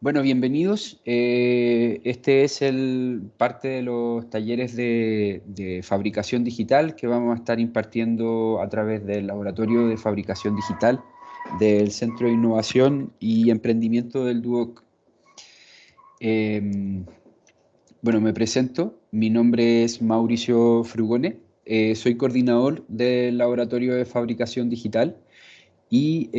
Bueno, bienvenidos. Este es parte de los talleres de fabricación digital que vamos a estar impartiendo a través del Laboratorio de Fabricación Digital del Centro de Innovación y Emprendimiento del DUOC. Bueno, me presento. Mi nombre es Mauricio Frugone. Soy coordinador del Laboratorio de Fabricación Digital y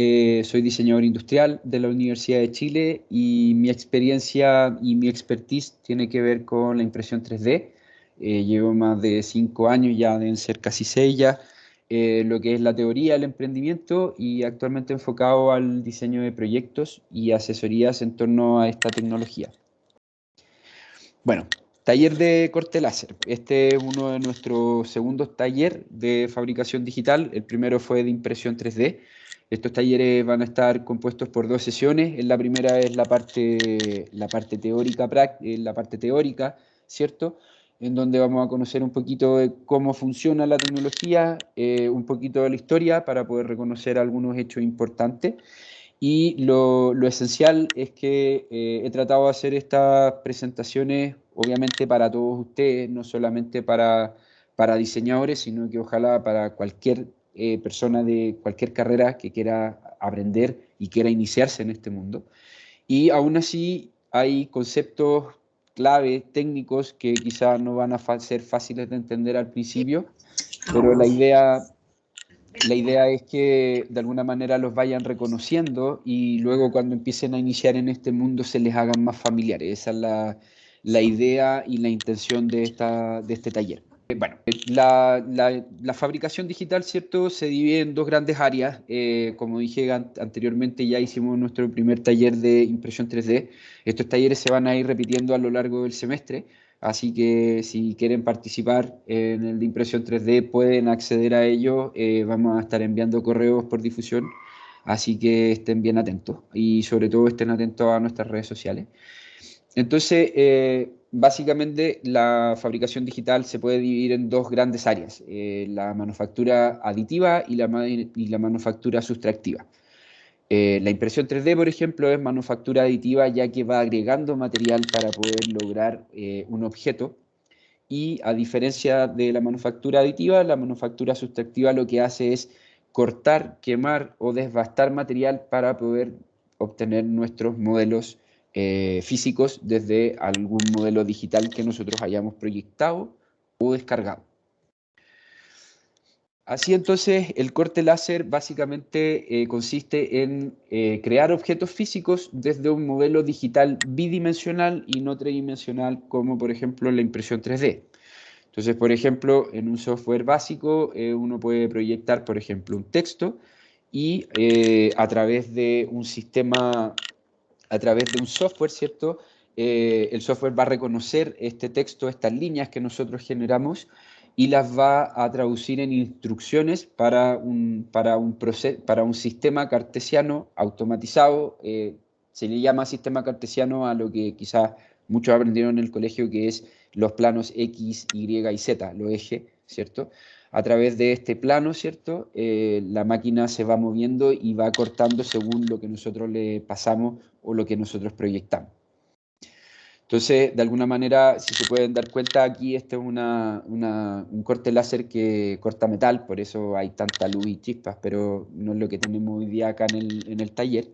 soy diseñador industrial de la Universidad de Chile y mi experiencia y mi expertise tiene que ver con la impresión 3D. Llevo más de 5 años, ya deben ser casi 6 ya, lo que es la teoría del emprendimiento y actualmente enfocado al diseño de proyectos y asesorías en torno a esta tecnología. Bueno, taller de corte láser. Este es uno de nuestros segundos talleres de fabricación digital. El primero fue de impresión 3D. Estos talleres van a estar compuestos por 2 sesiones. En la primera es la parte teórica, ¿cierto? En donde vamos a conocer un poquito de cómo funciona la tecnología, un poquito de la historia para poder reconocer algunos hechos importantes. Y lo esencial es que he tratado de hacer estas presentaciones, obviamente, para todos ustedes, no solamente para diseñadores, sino que ojalá para cualquier persona de cualquier carrera que quiera aprender y quiera iniciarse en este mundo. Y aún así hay conceptos clave, técnicos, que quizás no van a ser fáciles de entender al principio, pero la idea es que de alguna manera los vayan reconociendo y luego cuando empiecen a iniciar en este mundo se les hagan más familiares. Esa es la idea y la intención de este taller. Bueno, la fabricación digital, ¿cierto? Se divide en dos grandes áreas. Como dije anteriormente, ya hicimos nuestro primer taller de impresión 3D. Estos talleres se van a ir repitiendo a lo largo del semestre. Así que si quieren participar en el de impresión 3D pueden acceder a ello. Vamos a estar enviando correos por difusión, así que estén bien atentos y sobre todo estén atentos a nuestras redes sociales. Entonces, básicamente la fabricación digital se puede dividir en dos grandes áreas, la manufactura aditiva y la manufactura sustractiva. La impresión 3D, por ejemplo, es manufactura aditiva ya que va agregando material para poder lograr un objeto y a diferencia de la manufactura aditiva, la manufactura sustractiva lo que hace es cortar, quemar o desbastar material para poder obtener nuestros modelos físicos desde algún modelo digital que nosotros hayamos proyectado o descargado. Así entonces, el corte láser básicamente consiste en crear objetos físicos desde un modelo digital bidimensional y no tridimensional, como por ejemplo la impresión 3D. Entonces, por ejemplo, en un software básico uno puede proyectar, por ejemplo, un texto y a través de un sistema, a través de un software, ¿cierto? El software va a reconocer este texto, estas líneas que nosotros generamos y las va a traducir en instrucciones para un sistema cartesiano automatizado. Se le llama sistema cartesiano a lo que quizás muchos aprendieron en el colegio, que es los planos X, Y y Z, los ejes, ¿cierto? A través de este plano, ¿cierto? La máquina se va moviendo y va cortando según lo que nosotros le pasamos o lo que nosotros proyectamos. Entonces, de alguna manera, si se pueden dar cuenta, aquí este es un corte láser que corta metal, por eso hay tanta luz y chispas, pero no es lo que tenemos hoy día acá en el taller.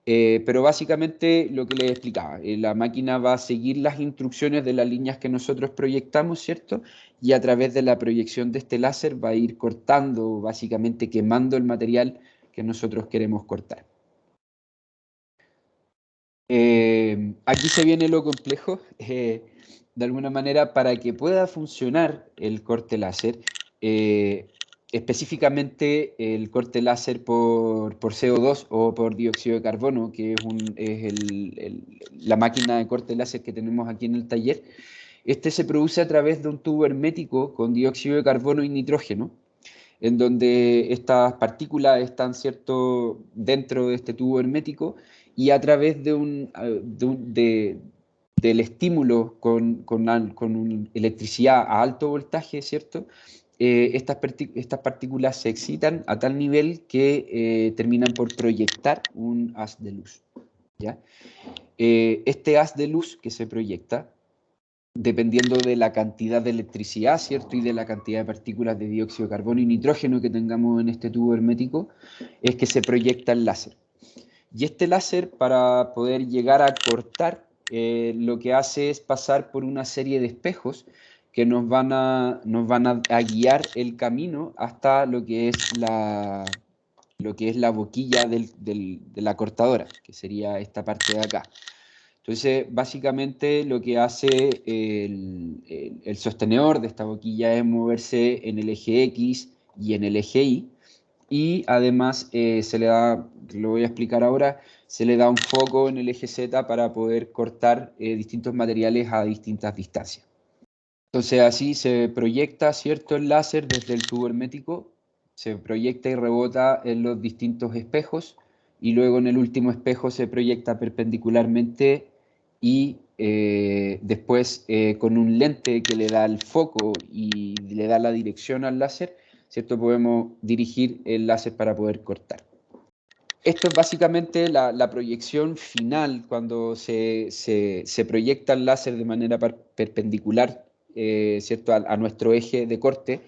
Pero básicamente lo que les explicaba, la máquina va a seguir las instrucciones de las líneas que nosotros proyectamos, ¿cierto? Y a través de la proyección de este láser va a ir cortando, básicamente quemando el material que nosotros queremos cortar. Aquí se viene lo complejo. De alguna manera, para que pueda funcionar el corte láser, específicamente el corte láser por CO2 o por dióxido de carbono, que la máquina de corte láser que tenemos aquí en el taller, este se produce a través de un tubo hermético con dióxido de carbono y nitrógeno, en donde estas partículas están, ¿cierto?, dentro de este tubo hermético y a través del estímulo con electricidad a alto voltaje, ¿cierto? Estas partículas se excitan a tal nivel que terminan por proyectar un haz de luz, ¿ya? este haz de luz que se proyecta, dependiendo de la cantidad de electricidad, ¿cierto? Y de la cantidad de partículas de dióxido de carbono y nitrógeno que tengamos en este tubo hermético, es que se proyecta el láser. Y este láser, para poder llegar a cortar, lo que hace es pasar por una serie de espejos que nos van a guiar el camino hasta lo que es la boquilla de la cortadora, que sería esta parte de acá. Entonces, básicamente lo que hace el sostenedor de esta boquilla es moverse en el eje X y en el eje Y, y además se le da, lo voy a explicar ahora, se le da un foco en el eje Z para poder cortar distintos materiales a distintas distancias. Entonces así se proyecta, ¿cierto?, el láser desde el tubo hermético, se proyecta y rebota en los distintos espejos, y luego en el último espejo se proyecta perpendicularmente y después con un lente que le da el foco y le da la dirección al láser, ¿cierto?, podemos dirigir el láser para poder cortar. Esto es básicamente la proyección final cuando se proyecta el láser de manera perpendicular, ¿cierto?, a nuestro eje de corte.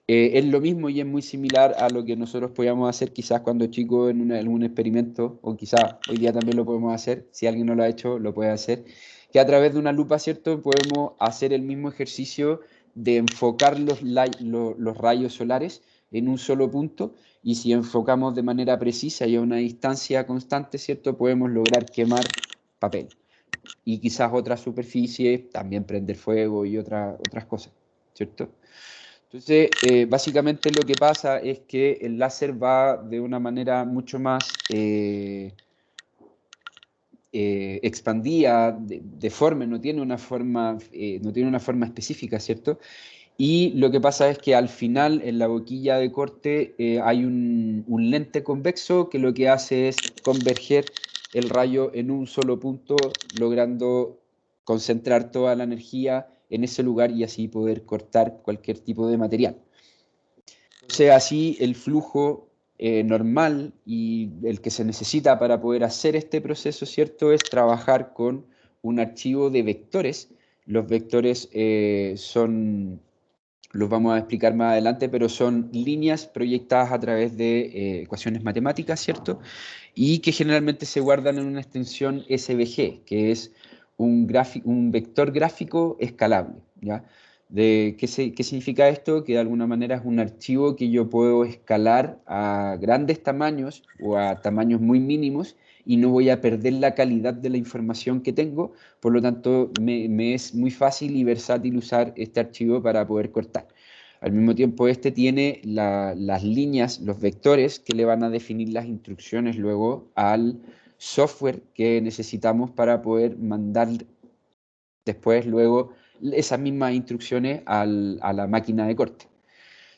Es lo mismo y es muy similar a lo que nosotros podíamos hacer quizás cuando chicos en algún experimento, o quizás hoy día también lo podemos hacer, si alguien no lo ha hecho, lo puede hacer, que a través de una lupa, ¿cierto?, podemos hacer el mismo ejercicio de enfocar los rayos solares en un solo punto, y si enfocamos de manera precisa y a una distancia constante, ¿cierto?, podemos lograr quemar papel. Y quizás otras superficies, también prender fuego y otras cosas, ¿cierto? Entonces, básicamente lo que pasa es que el láser va de una manera mucho más expandida, deforme, no tiene una forma específica, ¿cierto? Y lo que pasa es que al final, en la boquilla de corte, hay un lente convexo que lo que hace es converger el rayo en un solo punto, logrando concentrar toda la energía en ese lugar y así poder cortar cualquier tipo de material. Entonces, así el flujo normal y el que se necesita para poder hacer este proceso, ¿cierto?, es trabajar con un archivo de vectores. Los vectores los vamos a explicar más adelante, pero son líneas proyectadas a través de ecuaciones matemáticas, ¿cierto? Y que generalmente se guardan en una extensión SVG, que es un vector gráfico escalable, ¿ya? ¿Qué significa esto? Que de alguna manera es un archivo que yo puedo escalar a grandes tamaños o a tamaños muy mínimos y no voy a perder la calidad de la información que tengo, por lo tanto me es muy fácil y versátil usar este archivo para poder cortar. Al mismo tiempo, este tiene las líneas, los vectores que le van a definir las instrucciones luego al software que necesitamos para poder mandar después, luego, esas mismas instrucciones a la máquina de corte,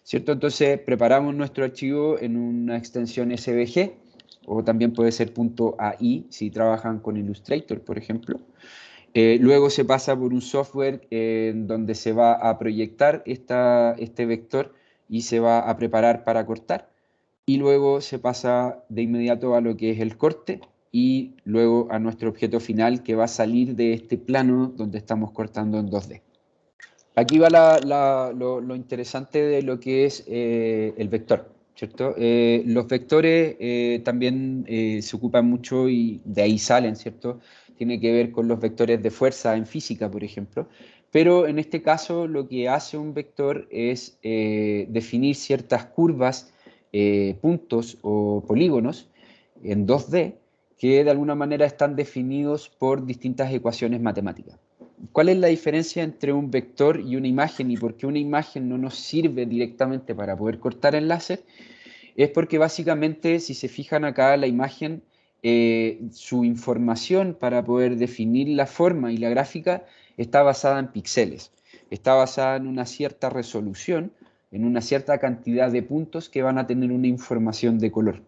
¿cierto? Entonces, preparamos nuestro archivo en una extensión SVG, o también puede ser .ai si trabajan con Illustrator, por ejemplo. Luego se pasa por un software en donde se va a proyectar este vector y se va a preparar para cortar. Y luego se pasa de inmediato a lo que es el corte y luego a nuestro objeto final, que va a salir de este plano donde estamos cortando en 2D. Aquí va lo interesante de lo que es el vector, ¿cierto? Los vectores también se ocupan mucho y de ahí salen, ¿cierto? Tiene que ver con los vectores de fuerza en física, por ejemplo. Pero en este caso lo que hace un vector es definir ciertas curvas, puntos o polígonos en 2D que de alguna manera están definidos por distintas ecuaciones matemáticas. ¿Cuál es la diferencia entre un vector y una imagen y por qué una imagen no nos sirve directamente para poder cortar el láser? Es porque básicamente, si se fijan acá, la imagen, su información para poder definir la forma y la gráfica está basada en píxeles, está basada en una cierta resolución, en una cierta cantidad de puntos que van a tener una información de color.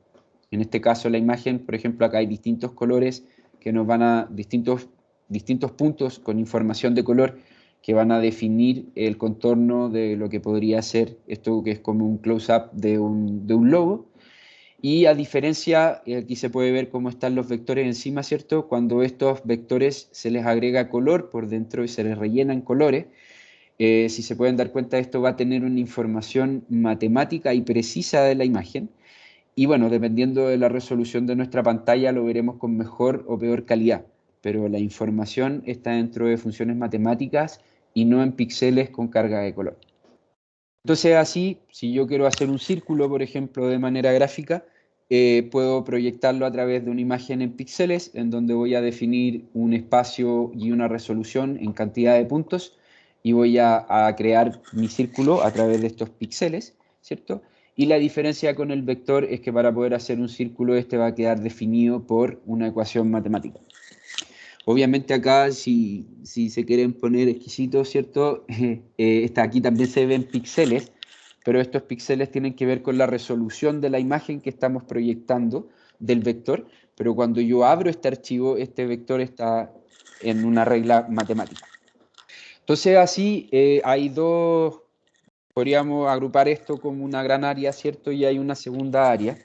En este caso, la imagen, por ejemplo, acá hay distintos colores que nos van a distintos puntos con información de color que van a definir el contorno de lo que podría ser esto, que es como un close-up de un logo. Y a diferencia, aquí se puede ver cómo están los vectores encima, ¿cierto? Cuando estos vectores se les agrega color por dentro y se les rellenan colores, si se pueden dar cuenta, esto va a tener una información matemática y precisa de la imagen. Y bueno, dependiendo de la resolución de nuestra pantalla, lo veremos con mejor o peor calidad. Pero la información está dentro de funciones matemáticas y no en píxeles con carga de color. Entonces así, si yo quiero hacer un círculo, por ejemplo, de manera gráfica, puedo proyectarlo a través de una imagen en píxeles, en donde voy a definir un espacio y una resolución en cantidad de puntos, y voy a crear mi círculo a través de estos píxeles, ¿cierto? Y la diferencia con el vector es que para poder hacer un círculo, este va a quedar definido por una ecuación matemática. Obviamente acá, si se quieren poner exquisitos, ¿cierto? Aquí también se ven píxeles, pero estos píxeles tienen que ver con la resolución de la imagen que estamos proyectando del vector, pero cuando yo abro este archivo, este vector está en una regla matemática. Entonces así hay dos, podríamos agrupar esto como una gran área, ¿cierto? Y hay una segunda área.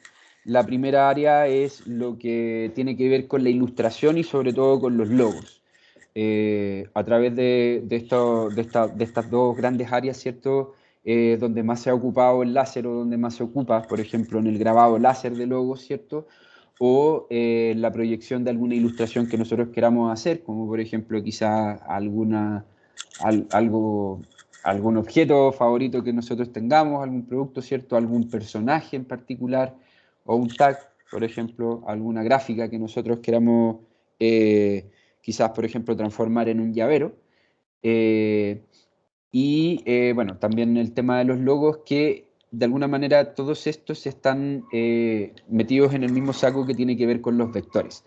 La primera área es lo que tiene que ver con la ilustración y sobre todo con los logos. A través de estas dos grandes áreas, ¿cierto? Donde más se ha ocupado el láser o donde más se ocupa, por ejemplo, en el grabado láser de logos, ¿cierto? O la proyección de alguna ilustración que nosotros queramos hacer, como por ejemplo quizá algún objeto favorito que nosotros tengamos, algún producto, ¿cierto? Algún personaje en particular, o un tag, por ejemplo, alguna gráfica que nosotros queramos quizás, por ejemplo, transformar en un llavero. Eh, bueno, también el tema de los logos, que de alguna manera todos estos están metidos en el mismo saco que tiene que ver con los vectores.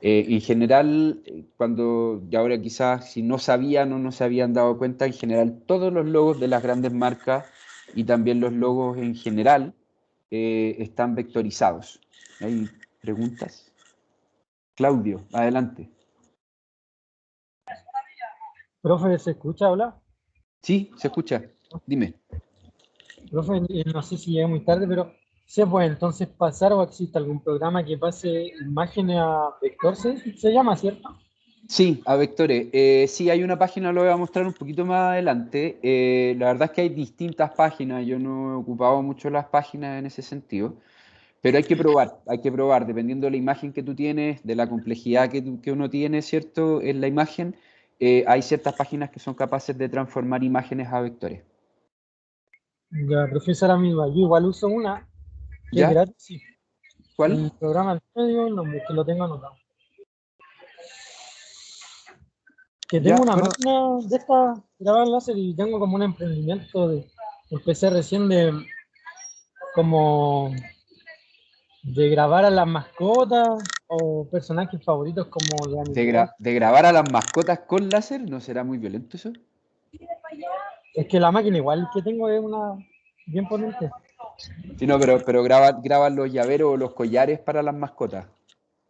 En general, cuando, y ahora quizás si no sabían o no se habían dado cuenta, en general todos los logos de las grandes marcas y también los logos en general están vectorizados. ¿Hay preguntas? Claudio, adelante. Profe, ¿se escucha hablar? Sí, se escucha. Dime. Profe, no sé si llega muy tarde, pero ¿se puede entonces pasar o existe algún programa que pase imágenes a vector? Se llama, ¿cierto? Sí, a vectores. Sí, hay una página, lo voy a mostrar un poquito más adelante. La verdad es que hay distintas páginas. Yo no he ocupado mucho las páginas en ese sentido. Pero hay que probar, dependiendo de la imagen que tú tienes, de la complejidad que uno tiene, ¿cierto? En la imagen, hay ciertas páginas que son capaces de transformar imágenes a vectores. Ya, profesora misma, yo igual uso una que es ¿Ya? gratis, sí. ¿Cuál? El programa del medio, el nombre, que lo tengo anotado. Que tengo ¿Ya? una Bueno, máquina de esta grabar láser y tengo como un emprendimiento de, empecé recién de como de grabar a las mascotas o personajes favoritos como de anime. de grabar a las mascotas con láser, ¿no será muy violento eso? Es que la máquina igual que tengo es una bien potente. Sí, no, pero graban los llaveros o los collares para las mascotas,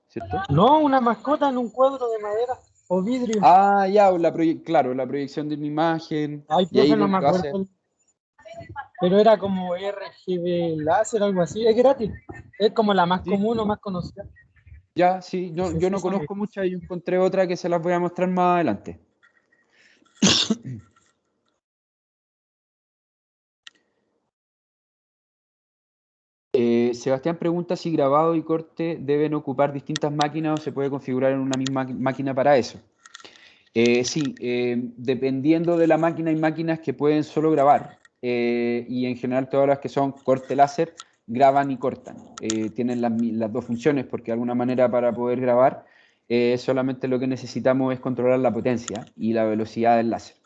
¿cierto? No, una mascota en un cuadro de madera o vidrio. Ah, ya, claro, la proyección de una imagen, Ay, y ahí profe, no me lo hace. acuerdo. Pero era como RGB láser, algo así. Es gratis. Es como la más Sí, común o más conocida. ya, sí, Sí, yo sí, no esa conozco misma. muchas, yo encontré otra que se las voy a mostrar más adelante. Sebastián pregunta si grabado y corte deben ocupar distintas máquinas o se puede configurar en una misma máquina para eso. Sí, dependiendo de la máquina, hay máquinas que pueden solo grabar y en general todas las que son corte láser graban y cortan. Tienen las dos funciones porque de alguna manera para poder grabar solamente lo que necesitamos es controlar la potencia y la velocidad del láser.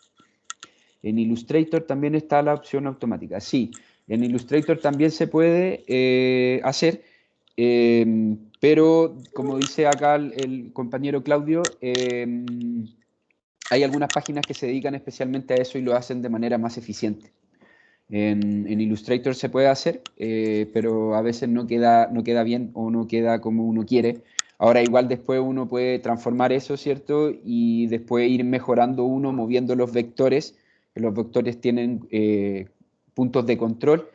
En Illustrator también está la opción automática. Sí, en Illustrator también se puede hacer, pero como dice acá el compañero Claudio, hay algunas páginas que se dedican especialmente a eso y lo hacen de manera más eficiente. En Illustrator se puede hacer, pero a veces no queda bien o no queda como uno quiere. Ahora igual después uno puede transformar eso, ¿cierto? Y después ir mejorando uno moviendo los vectores, que los vectores tienen puntos de control.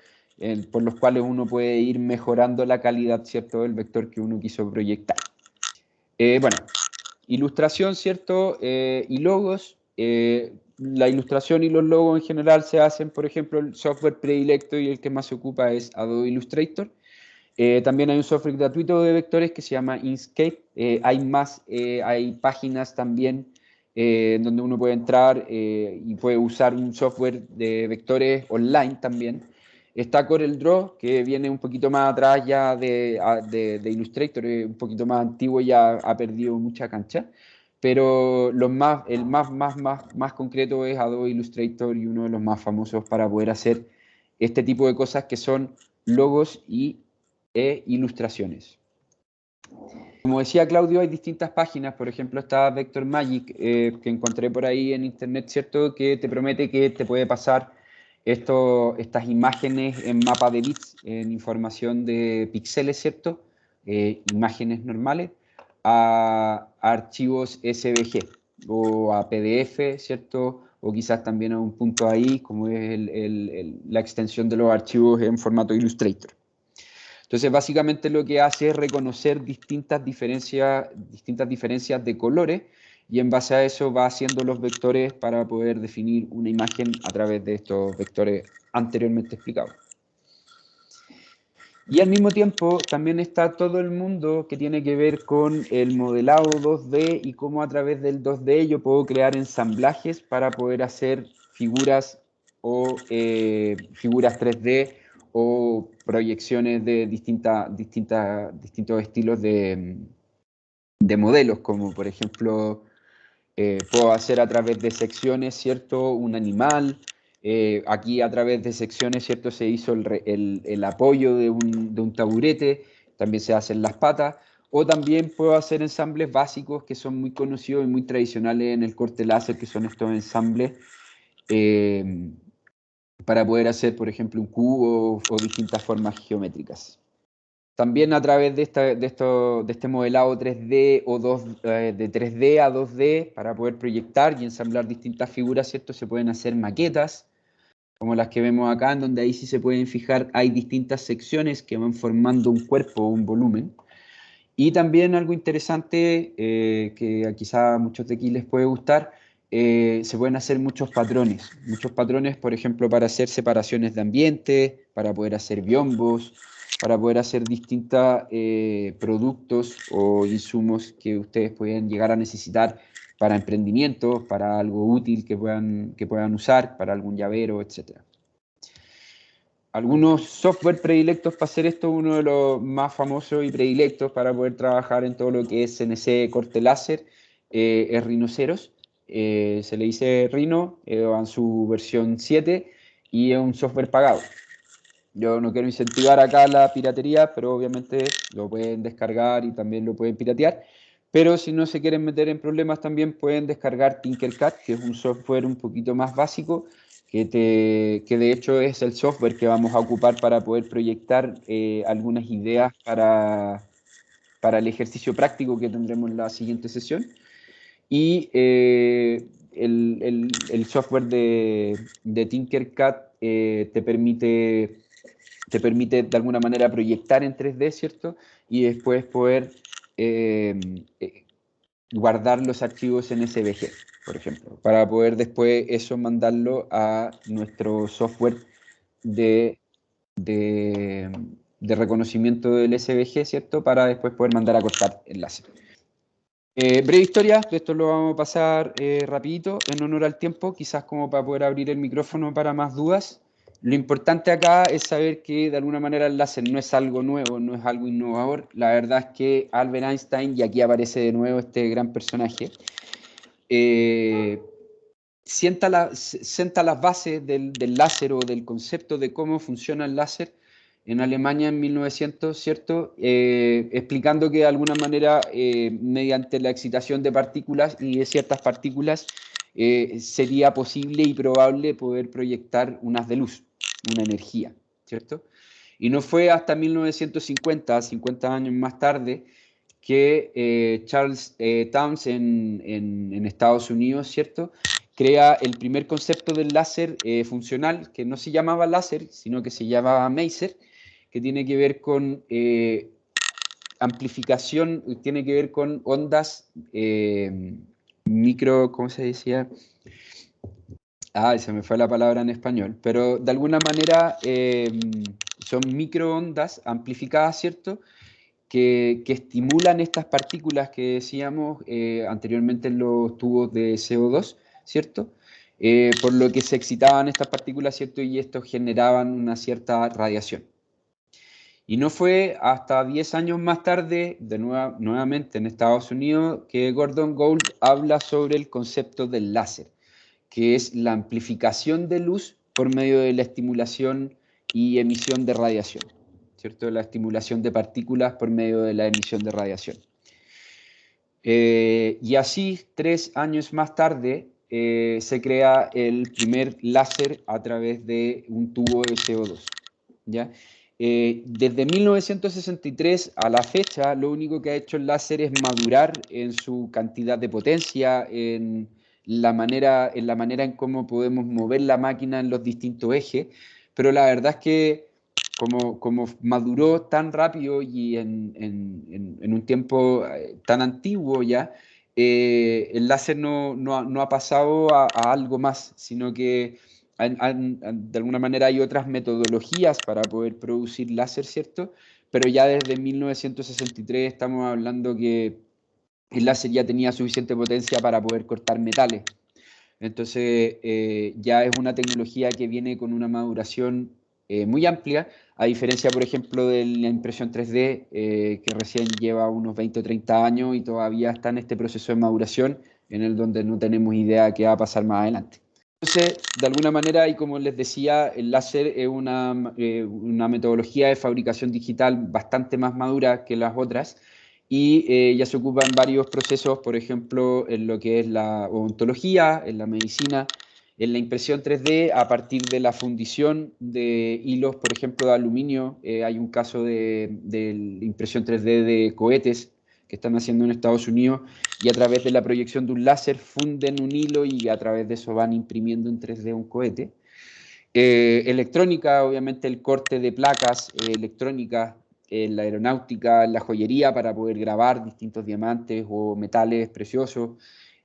por los cuales uno puede ir mejorando la calidad, ¿cierto?, del vector que uno quiso proyectar. Bueno, ilustración, ¿cierto?, y logos. La ilustración y los logos en general se hacen, por ejemplo, el software predilecto y el que más se ocupa es Adobe Illustrator. También hay un software gratuito de vectores que se llama Inkscape. Hay páginas también donde uno puede entrar y puede usar un software de vectores online también. Está CorelDRAW, que viene un poquito más atrás ya de Illustrator, un poquito más antiguo, ya ha perdido mucha cancha. Pero el más concreto es Adobe Illustrator y uno de los más famosos para poder hacer este tipo de cosas que son logos e ilustraciones. Como decía Claudio, hay distintas páginas, por ejemplo está Vector Magic, que encontré por ahí en internet, ¿cierto?, que te promete que te puede pasar estas imágenes en mapa de bits, en información de píxeles, ¿cierto?, imágenes normales, a archivos SVG o a PDF, ¿cierto?, o quizás también a un punto ahí, como es la extensión de los archivos en formato Illustrator. Entonces, básicamente lo que hace es reconocer distintas diferencias de colores y en base a eso va haciendo los vectores para poder definir una imagen a través de estos vectores anteriormente explicados. Y al mismo tiempo también está todo el mundo que tiene que ver con el modelado 2D y cómo a través del 2D yo puedo crear ensamblajes para poder hacer figuras o figuras 3D o proyecciones de distintos estilos de modelos, como por ejemplo puedo hacer a través de secciones, ¿cierto?, un animal. Aquí a través de secciones, ¿cierto?, se hizo el apoyo de un taburete, también se hacen las patas, o también puedo hacer ensambles básicos que son muy conocidos y muy tradicionales en el corte láser, que son estos ensambles para poder hacer, por ejemplo, un cubo o distintas formas geométricas. También a través de este modelado 3D o de 3D a 2D para poder proyectar y ensamblar distintas figuras, ¿cierto? Se pueden hacer maquetas, como las que vemos acá, en donde ahí sí se pueden fijar, hay distintas secciones que van formando un cuerpo o un volumen. Y también algo interesante que quizá a muchos de aquí les puede gustar, se pueden hacer muchos patrones, por ejemplo, para hacer separaciones de ambiente, para poder hacer biombos, para poder hacer distintos productos o insumos que ustedes pueden llegar a necesitar para emprendimientos, para algo útil que puedan usar, para algún llavero, etc. Algunos software predilectos para hacer esto, uno de los más famosos y predilectos para poder trabajar en todo lo que es CNC, corte láser, es Rhinoceros. Se le dice Rhino en su versión 7 y es un software pagado. Yo no quiero incentivar acá la piratería, pero obviamente lo pueden descargar y también lo pueden piratear. Pero si no se quieren meter en problemas también pueden descargar Tinkercad, que es un software un poquito más básico, que de hecho es el software que vamos a ocupar para poder proyectar algunas ideas para el ejercicio práctico que tendremos en la siguiente sesión. Y el software de Tinkercad te permite de alguna manera proyectar en 3D, ¿cierto? Y después poder guardar los archivos en SVG, por ejemplo, para poder después eso mandarlo a nuestro software de reconocimiento del SVG, ¿cierto? Para después poder mandar a cortar enlaces. Breve historia, esto lo vamos a pasar rapidito, en honor al tiempo, quizás como para poder abrir el micrófono para más dudas. Lo importante acá es saber que de alguna manera el láser no es algo nuevo, no es algo innovador. La verdad es que Albert Einstein, y aquí aparece de nuevo este gran personaje, sienta las bases del láser o del concepto de cómo funciona el láser en Alemania en 1900, ¿cierto? Explicando que de alguna manera, mediante la excitación de partículas y de ciertas partículas, sería posible y probable poder proyectar unas de luz, una energía, ¿cierto? Y no fue hasta 1950, 50 años más tarde, que Charles Towns en Estados Unidos, ¿cierto?, crea el primer concepto del láser funcional, que no se llamaba láser, sino que se llamaba Maser, que tiene que ver con amplificación, tiene que ver con ondas micro, ¿cómo se decía? Se me fue la palabra en español, pero de alguna manera son microondas amplificadas, ¿cierto? Que estimulan estas partículas que decíamos anteriormente en los tubos de CO2, ¿cierto? Por lo que se excitaban estas partículas, ¿cierto? Y estos generaban una cierta radiación. Y no fue hasta 10 años más tarde, nuevamente en Estados Unidos, que Gordon Gould habla sobre el concepto del láser, que es la amplificación de luz por medio de la estimulación y emisión de radiación, ¿cierto? La estimulación de partículas por medio de la emisión de radiación. Y así, 3 años más tarde, se crea el primer láser a través de un tubo de CO2, ¿ya? Desde 1963 a la fecha, lo único que ha hecho el láser es madurar en su cantidad de potencia, en la manera en cómo podemos mover la máquina en los distintos ejes, pero la verdad es que como maduró tan rápido y en un tiempo tan antiguo ya, el láser no ha pasado a algo más, sino que de alguna manera hay otras metodologías para poder producir láser, ¿cierto? Pero ya desde 1963 estamos hablando que el láser ya tenía suficiente potencia para poder cortar metales. Entonces, ya es una tecnología que viene con una maduración muy amplia, a diferencia, por ejemplo, de la impresión 3D, que recién lleva unos 20 o 30 años y todavía está en este proceso de maduración, en el donde no tenemos idea de qué va a pasar más adelante. Entonces, de alguna manera, y como les decía, el láser es una metodología de fabricación digital bastante más madura que las otras, y ya se ocupan varios procesos, por ejemplo, en lo que es la odontología, en la medicina, en la impresión 3D, a partir de la fundición de hilos, por ejemplo, de aluminio. Hay un caso de impresión 3D de cohetes que están haciendo en Estados Unidos, y a través de la proyección de un láser funden un hilo y a través de eso van imprimiendo en 3D un cohete. Electrónica, obviamente el corte de placas electrónicas en la aeronáutica, en la joyería para poder grabar distintos diamantes o metales preciosos,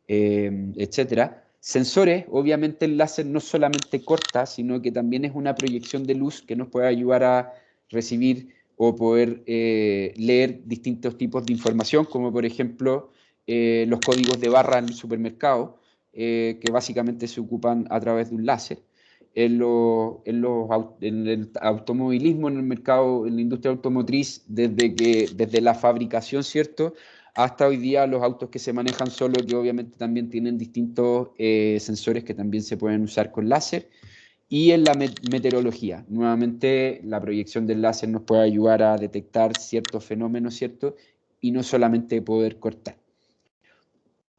etcétera. Sensores, obviamente el láser no solamente corta, sino que también es una proyección de luz que nos puede ayudar a recibir o poder leer distintos tipos de información, como por ejemplo los códigos de barra en el supermercado, que básicamente se ocupan a través de un láser. En el automovilismo, en el mercado, en la industria automotriz, desde la fabricación, ¿cierto?, hasta hoy día los autos que se manejan solo, que obviamente también tienen distintos sensores que también se pueden usar con láser. Y en la meteorología, nuevamente la proyección del láser nos puede ayudar a detectar ciertos fenómenos, ¿cierto? Y no solamente poder cortar.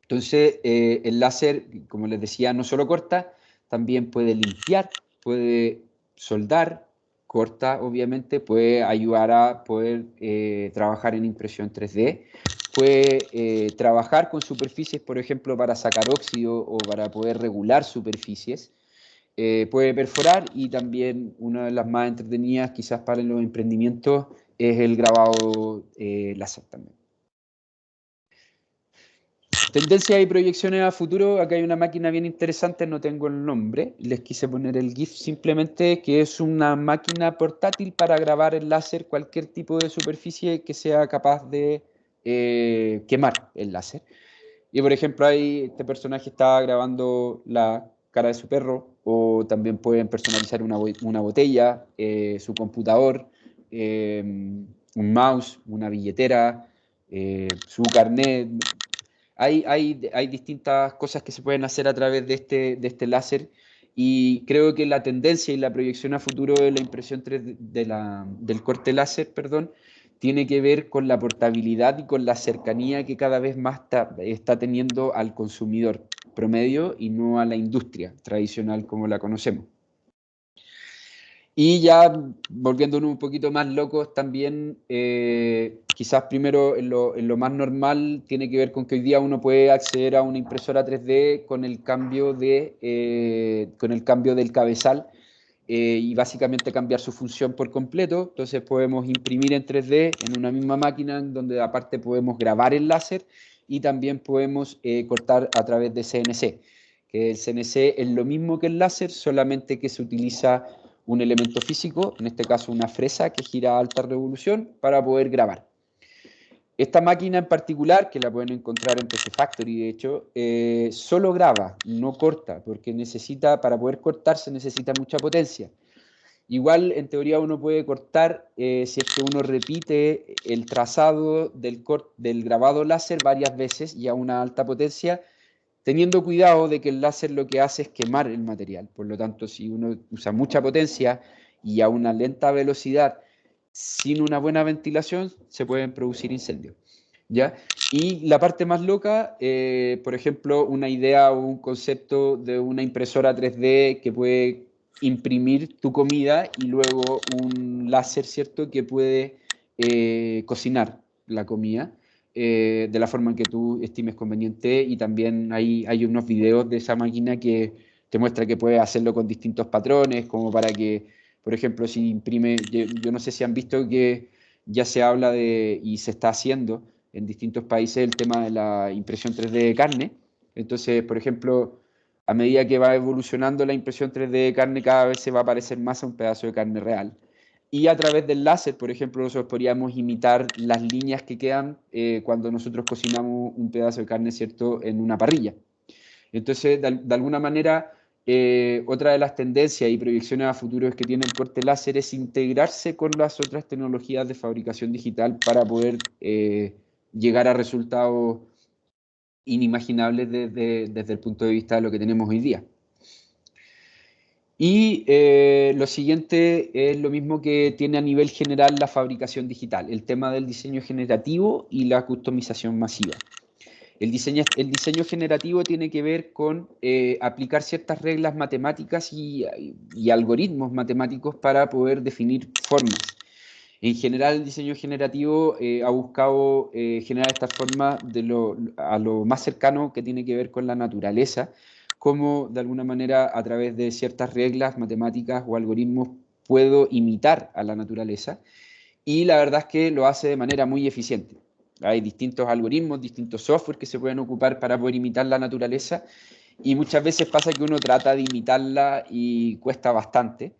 Entonces, el láser, como les decía, no solo corta, también puede limpiar, puede soldar, corta, obviamente, puede ayudar a poder trabajar en impresión 3D, puede trabajar con superficies, por ejemplo, para sacar óxido o para poder regular superficies. Puede perforar, y también una de las más entretenidas quizás para los emprendimientos es el grabado láser también. Tendencias y proyecciones a futuro. Acá hay una máquina bien interesante, no tengo el nombre, les quise poner el GIF simplemente, que es una máquina portátil para grabar en láser cualquier tipo de superficie que sea capaz de quemar el láser. Y por ejemplo, ahí este personaje está grabando la cara de su perro, o también pueden personalizar una botella, su computador, un mouse, una billetera, su carnet. Hay distintas cosas que se pueden hacer a través de este láser, y creo que la tendencia y la proyección a futuro de la impresión 3D, del corte láser, perdón, tiene que ver con la portabilidad y con la cercanía que cada vez más está teniendo al consumidor promedio y no a la industria tradicional como la conocemos. Y ya volviéndonos un poquito más locos también, quizás primero en lo más normal tiene que ver con que hoy día uno puede acceder a una impresora 3D con el cambio del cabezal, y básicamente cambiar su función por completo. Entonces podemos imprimir en 3D en una misma máquina donde aparte podemos grabar el láser y también podemos cortar a través de CNC, que el CNC es lo mismo que el láser, solamente que se utiliza un elemento físico, en este caso una fresa que gira a alta revolución para poder grabar. Esta máquina en particular, que la pueden encontrar en PC Factory, de hecho, solo graba, no corta, porque para poder cortar se necesita mucha potencia. Igual, en teoría, uno puede cortar si es que uno repite el trazado del grabado láser varias veces y a una alta potencia, teniendo cuidado de que el láser lo que hace es quemar el material. Por lo tanto, si uno usa mucha potencia y a una lenta velocidad, sin una buena ventilación, se pueden producir incendios. ¿Ya? Y la parte más loca, por ejemplo, una idea o un concepto de una impresora 3D que puede imprimir tu comida y luego un láser, ¿cierto?, que puede cocinar la comida de la forma en que tú estimes conveniente. Y también hay unos videos de esa máquina que te muestra que puede hacerlo con distintos patrones, como para que, por ejemplo, si imprime, yo no sé si han visto que ya se habla de, y se está haciendo en distintos países, el tema de la impresión 3D de carne. Entonces, por ejemplo, a medida que va evolucionando la impresión 3D de carne, cada vez se va a parecer más a un pedazo de carne real. Y a través del láser, por ejemplo, nosotros podríamos imitar las líneas que quedan cuando nosotros cocinamos un pedazo de carne, ¿cierto?, en una parrilla. Entonces, de alguna manera, otra de las tendencias y proyecciones a futuro que tiene el corte láser es integrarse con las otras tecnologías de fabricación digital para poder llegar a resultados inimaginables desde el punto de vista de lo que tenemos hoy día. Y lo siguiente es lo mismo que tiene a nivel general la fabricación digital, el tema del diseño generativo y la customización masiva. El diseño generativo tiene que ver con aplicar ciertas reglas matemáticas y algoritmos matemáticos para poder definir formas. En general, el diseño generativo ha buscado generar estas formas a lo más cercano que tiene que ver con la naturaleza, como de alguna manera a través de ciertas reglas matemáticas o algoritmos puedo imitar a la naturaleza, y la verdad es que lo hace de manera muy eficiente. Hay distintos algoritmos, distintos software que se pueden ocupar para poder imitar la naturaleza, y muchas veces pasa que uno trata de imitarla y cuesta bastante.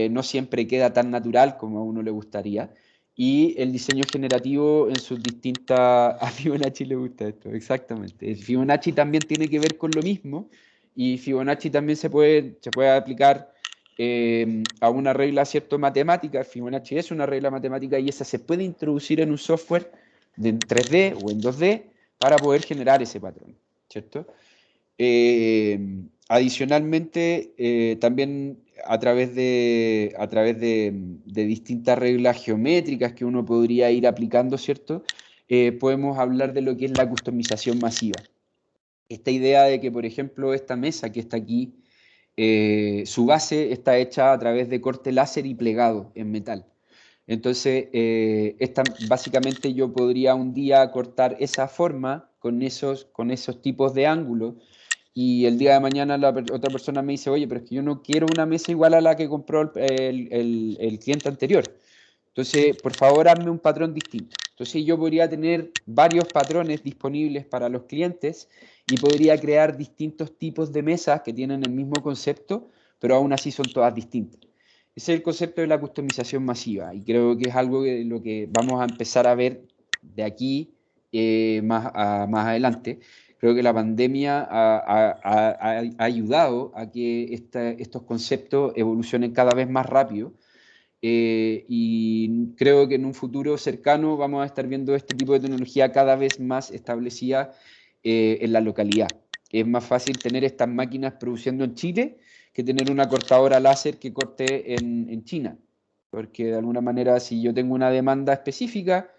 No siempre queda tan natural como a uno le gustaría. Y el diseño generativo en sus distintas... A Fibonacci le gusta esto, exactamente. El Fibonacci también tiene que ver con lo mismo, y Fibonacci también se puede aplicar a una regla, ¿cierto?, matemática. Fibonacci es una regla matemática y esa se puede introducir en un software en 3D o en 2D para poder generar ese patrón, ¿cierto? Adicionalmente, también a través de distintas reglas geométricas que uno podría ir aplicando, ¿cierto? Podemos hablar de lo que es la customización masiva. Esta idea de que, por ejemplo, esta mesa que está aquí, su base está hecha a través de corte láser y plegado en metal. Entonces, básicamente yo podría un día cortar esa forma con esos tipos de ángulos, y el día de mañana otra persona me dice, oye, pero es que yo no quiero una mesa igual a la que compró el cliente anterior. Entonces, por favor, hazme un patrón distinto. Entonces, yo podría tener varios patrones disponibles para los clientes y podría crear distintos tipos de mesas que tienen el mismo concepto, pero aún así son todas distintas. Ese es el concepto de la customización masiva, y creo que es algo que lo que vamos a empezar a ver de aquí más adelante. Creo que la pandemia ha ayudado a que estos conceptos evolucionen cada vez más rápido, y creo que en un futuro cercano vamos a estar viendo este tipo de tecnología cada vez más establecida en la localidad. Es más fácil tener estas máquinas produciendo en Chile que tener una cortadora láser que corte en China, porque de alguna manera, si yo tengo una demanda específica,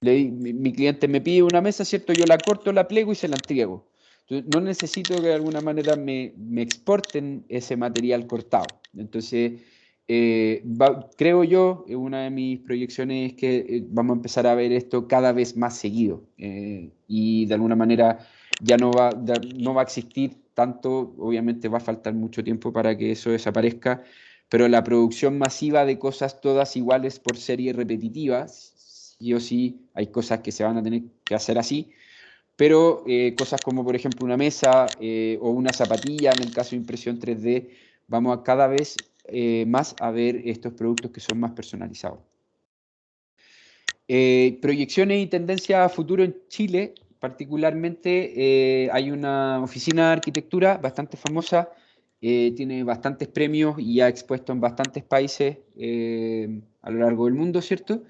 mi cliente me pide una mesa, ¿cierto? Yo la corto, la pliego y se la entrego. Entonces, no necesito que de alguna manera me exporten ese material cortado. Entonces, creo yo, una de mis proyecciones es que vamos a empezar a ver esto cada vez más seguido y de alguna manera ya no va a existir tanto, obviamente va a faltar mucho tiempo para que eso desaparezca, pero la producción masiva de cosas todas iguales por serie repetitivas, sí o sí, hay cosas que se van a tener que hacer así, pero cosas como por ejemplo una mesa o una zapatilla, en el caso de impresión 3D, vamos a cada vez más a ver estos productos que son más personalizados. Proyecciones y tendencias a futuro en Chile, particularmente hay una oficina de arquitectura bastante famosa, tiene bastantes premios y ha expuesto en bastantes países a lo largo del mundo, ¿cierto?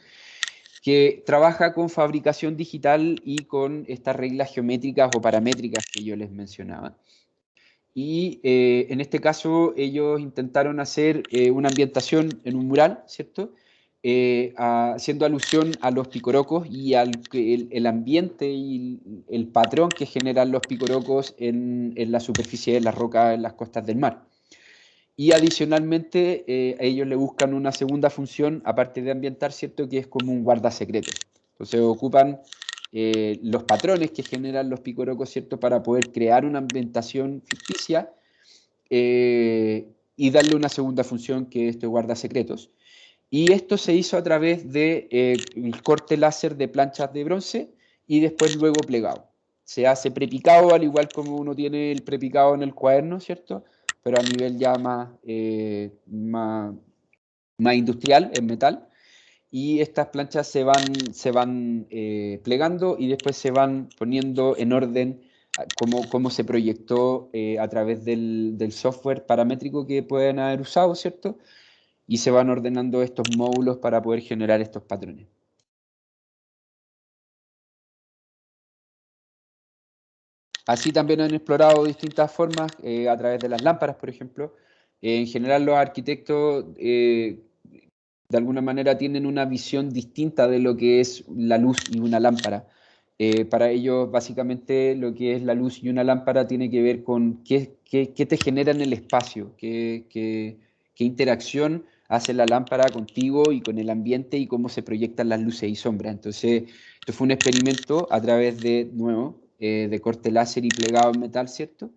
Que trabaja con fabricación digital y con estas reglas geométricas o paramétricas que yo les mencionaba. Y en este caso ellos intentaron hacer una ambientación en un mural, ¿cierto? Haciendo alusión a los picorocos y al el ambiente y el patrón que generan los picorocos en la superficie de las rocas en las costas del mar. Y adicionalmente, ellos le buscan una segunda función, aparte de ambientar, ¿cierto? Que es como un guardasecretos. Entonces ocupan los patrones que generan los picorocos, ¿cierto? Para poder crear una ambientación ficticia y darle una segunda función que es este guardasecretos. Y esto se hizo a través de el corte láser de planchas de bronce y después luego plegado. Se hace prepicado, al igual como uno tiene el prepicado en el cuaderno, ¿cierto? Pero a nivel ya más industrial, en metal. Y estas planchas se van plegando y después se van poniendo en orden como se proyectó a través del software paramétrico que pueden haber usado, ¿cierto? Y se van ordenando estos módulos para poder generar estos patrones. Así también han explorado distintas formas a través de las lámparas, por ejemplo. En general los arquitectos de alguna manera tienen una visión distinta de lo que es la luz y una lámpara. Para ellos, básicamente, lo que es la luz y una lámpara tiene que ver con qué te genera en el espacio, qué interacción hace la lámpara contigo y con el ambiente y cómo se proyectan las luces y sombras. Entonces, esto fue un experimento a través de corte láser y plegado en metal, ¿cierto?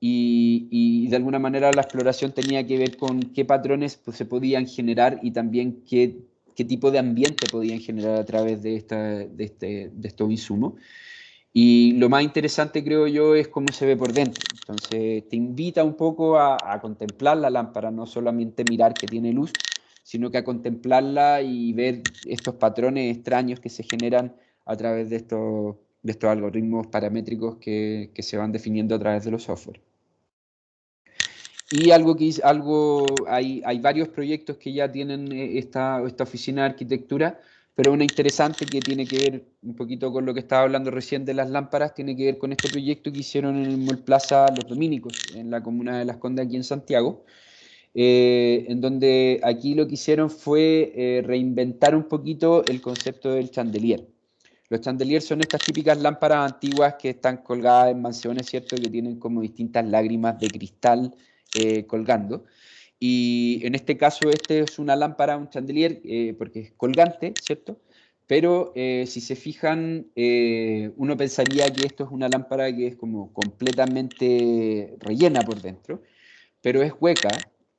Y de alguna manera la exploración tenía que ver con qué patrones pues, se podían generar y también qué tipo de ambiente podían generar a través de estos insumos. Y lo más interesante, creo yo, es cómo se ve por dentro. Entonces, te invita un poco a contemplar la lámpara, no solamente mirar que tiene luz, sino que a contemplarla y ver estos patrones extraños que se generan a través de estos algoritmos paramétricos que se van definiendo a través de los software. Y hay varios proyectos que ya tienen esta oficina de arquitectura, pero una interesante que tiene que ver un poquito con lo que estaba hablando recién de las lámparas, tiene que ver con este proyecto que hicieron en el Mall Plaza Los Dominicos, en la comuna de Las Condes, aquí en Santiago, en donde aquí lo que hicieron fue reinventar un poquito el concepto del chandelier. Los chandeliers son estas típicas lámparas antiguas que están colgadas en mansiones, ¿cierto? Que tienen como distintas lágrimas de cristal colgando. Y en este caso, este es una lámpara, un chandelier, porque es colgante, ¿cierto? Pero si se fijan, uno pensaría que esto es una lámpara que es como completamente rellena por dentro, pero es hueca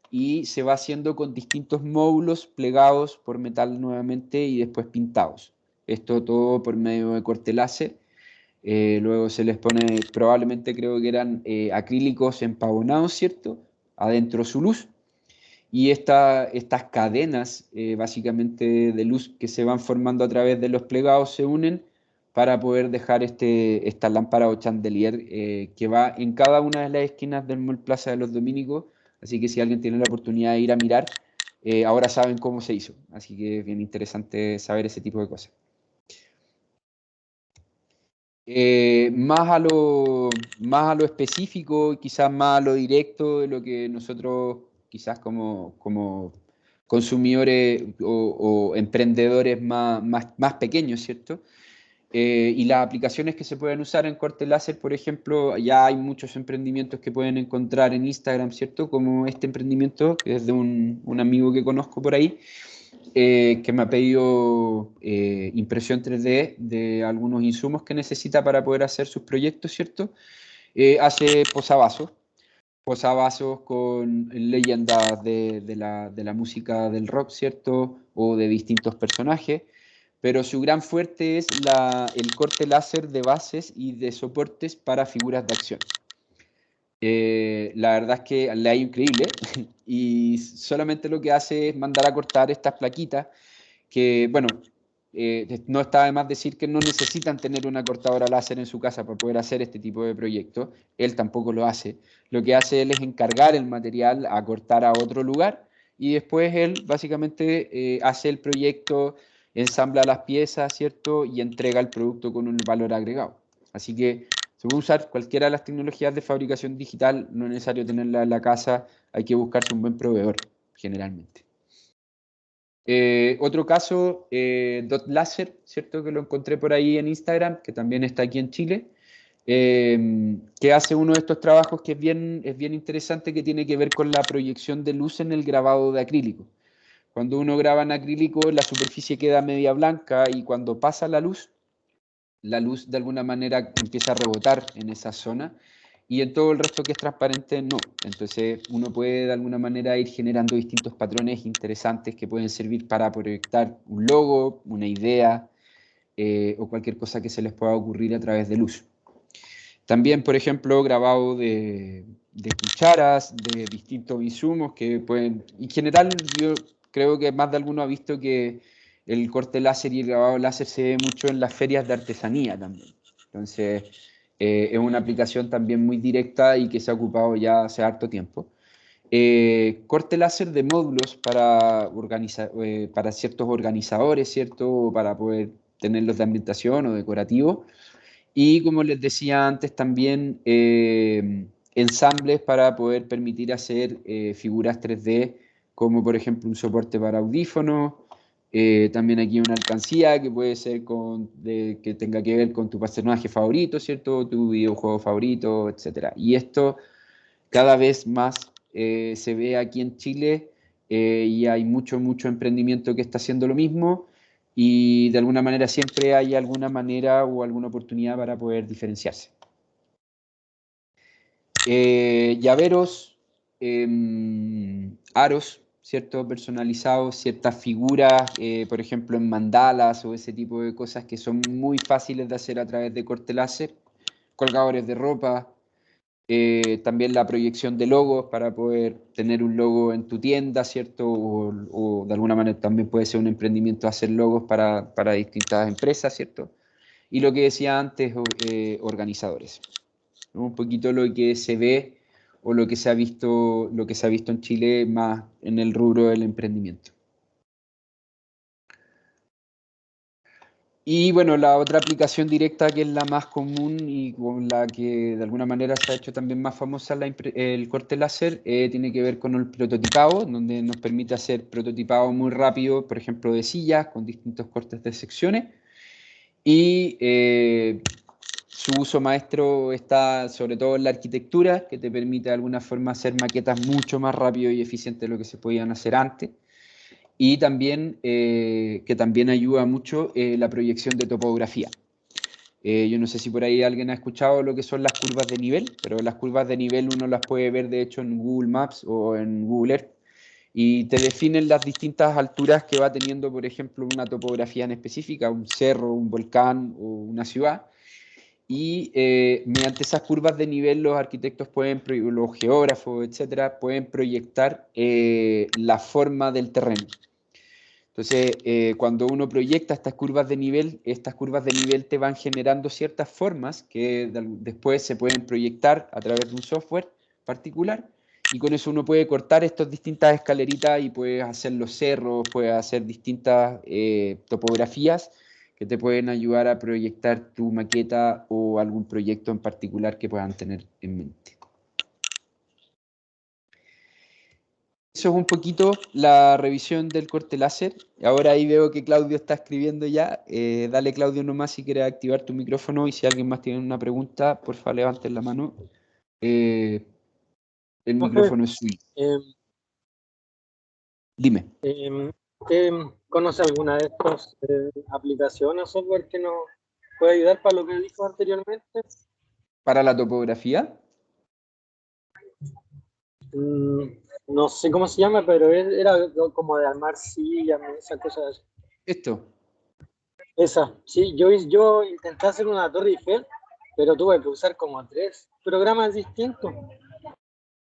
y se va haciendo con distintos módulos plegados por metal nuevamente y después pintados. Esto todo por medio de corte láser. Luego se les pone, probablemente creo que eran acrílicos empavonados, ¿cierto? Adentro su luz. Y estas cadenas, básicamente de luz que se van formando a través de los plegados, se unen para poder dejar esta lámpara o chandelier que va en cada una de las esquinas del Mall Plaza de los Dominicos. Así que si alguien tiene la oportunidad de ir a mirar, ahora saben cómo se hizo. Así que es bien interesante saber ese tipo de cosas. Más a lo específico, quizás más a lo directo de lo que nosotros quizás como consumidores o emprendedores más pequeños, ¿cierto? Y las aplicaciones que se pueden usar en corte láser, por ejemplo, ya hay muchos emprendimientos que pueden encontrar en Instagram, ¿cierto? Como este emprendimiento, que es de un amigo que conozco por ahí, que me ha pedido impresión 3D de algunos insumos que necesita para poder hacer sus proyectos, ¿cierto? Hace posavasos con leyendas de la música del rock, ¿cierto? O de distintos personajes, pero su gran fuerte es el corte láser de bases y de soportes para figuras de acción. La verdad es que le ha ido increíble y solamente lo que hace es mandar a cortar estas plaquitas que, bueno, no está de más decir que no necesitan tener una cortadora láser en su casa para poder hacer este tipo de proyectos. Él tampoco lo hace. Lo que hace él es encargar el material a cortar a otro lugar y después él básicamente hace el proyecto, ensambla las piezas, ¿cierto? Y entrega el producto con un valor agregado. Así que se puede usar cualquiera de las tecnologías de fabricación digital, no es necesario tenerla en la casa, hay que buscarse un buen proveedor, generalmente. Otro caso, Dot Laser, ¿cierto? Que lo encontré por ahí en Instagram, que también está aquí en Chile, que hace uno de estos trabajos que es bien interesante, que tiene que ver con la proyección de luz en el grabado de acrílico. Cuando uno graba en acrílico, la superficie queda media blanca y cuando pasa la luz de alguna manera empieza a rebotar en esa zona y en todo el resto que es transparente no. Entonces uno puede de alguna manera ir generando distintos patrones interesantes que pueden servir para proyectar un logo, una idea o cualquier cosa que se les pueda ocurrir a través de luz. También, por ejemplo, grabado de cucharas, de distintos insumos que pueden... En general, yo creo que más de alguno ha visto que el corte láser y el grabado láser se ve mucho en las ferias de artesanía también. Entonces, es una aplicación también muy directa y que se ha ocupado ya hace harto tiempo. Corte láser de módulos para ciertos organizadores, ¿cierto? Para poder tenerlos de ambientación o decorativo. Y como les decía antes, también ensambles para poder permitir hacer figuras 3D, como por ejemplo un soporte para audífonos. También aquí una alcancía que puede ser que tenga que ver con tu personaje favorito, ¿cierto? Tu videojuego favorito, etcétera. Y esto cada vez más se ve aquí en Chile y hay mucho emprendimiento que está haciendo lo mismo y de alguna manera siempre hay alguna manera o alguna oportunidad para poder diferenciarse. Llaveros, aros, ¿cierto? Personalizados, ciertas figuras, por ejemplo en mandalas o ese tipo de cosas que son muy fáciles de hacer a través de corte láser, colgadores de ropa, también la proyección de logos para poder tener un logo en tu tienda, ¿cierto? O de alguna manera también puede ser un emprendimiento hacer logos para distintas empresas, ¿cierto? Y lo que decía antes, organizadores, ¿no? Un poquito lo que se ve o lo que se ha visto en Chile más en el rubro del emprendimiento. Y bueno, la otra aplicación directa que es la más común y con la que de alguna manera se ha hecho también más famosa el corte láser, tiene que ver con el prototipado, donde nos permite hacer prototipado muy rápido, por ejemplo, de sillas con distintos cortes de secciones. Y su uso maestro está sobre todo en la arquitectura, que te permite de alguna forma hacer maquetas mucho más rápido y eficiente de lo que se podían hacer antes y también que también ayuda mucho la proyección de topografía. Yo no sé si por ahí alguien ha escuchado lo que son las curvas de nivel, pero las curvas de nivel uno las puede ver de hecho en Google Maps o en Google Earth y te definen las distintas alturas que va teniendo, por ejemplo, una topografía en específica, un cerro, un volcán o una ciudad. Y mediante esas curvas de nivel los arquitectos los geógrafos, etcétera, pueden proyectar la forma del terreno. Entonces, cuando uno proyecta estas curvas de nivel te van generando ciertas formas que después se pueden proyectar a través de un software particular y con eso uno puede cortar estas distintas escaleritas y puedes hacer los cerros, puedes hacer distintas topografías que te pueden ayudar a proyectar tu maqueta o algún proyecto en particular que puedan tener en mente. Eso es un poquito la revisión del corte láser. Ahora ahí veo que Claudio está escribiendo ya. Dale, Claudio, nomás si quieres activar tu micrófono y si alguien más tiene una pregunta, porfa, levanten la mano. El Profe, micrófono es suyo. em, Dime. ¿usted conoce alguna de estas aplicaciones o software que nos puede ayudar para lo que dijo anteriormente? Para la topografía, Mm, no sé cómo se llama, pero era como de armar sillas, esas cosas. esto, Esa, sí, yo intenté hacer una Torre Eiffel, pero tuve que usar como 3 programas distintos.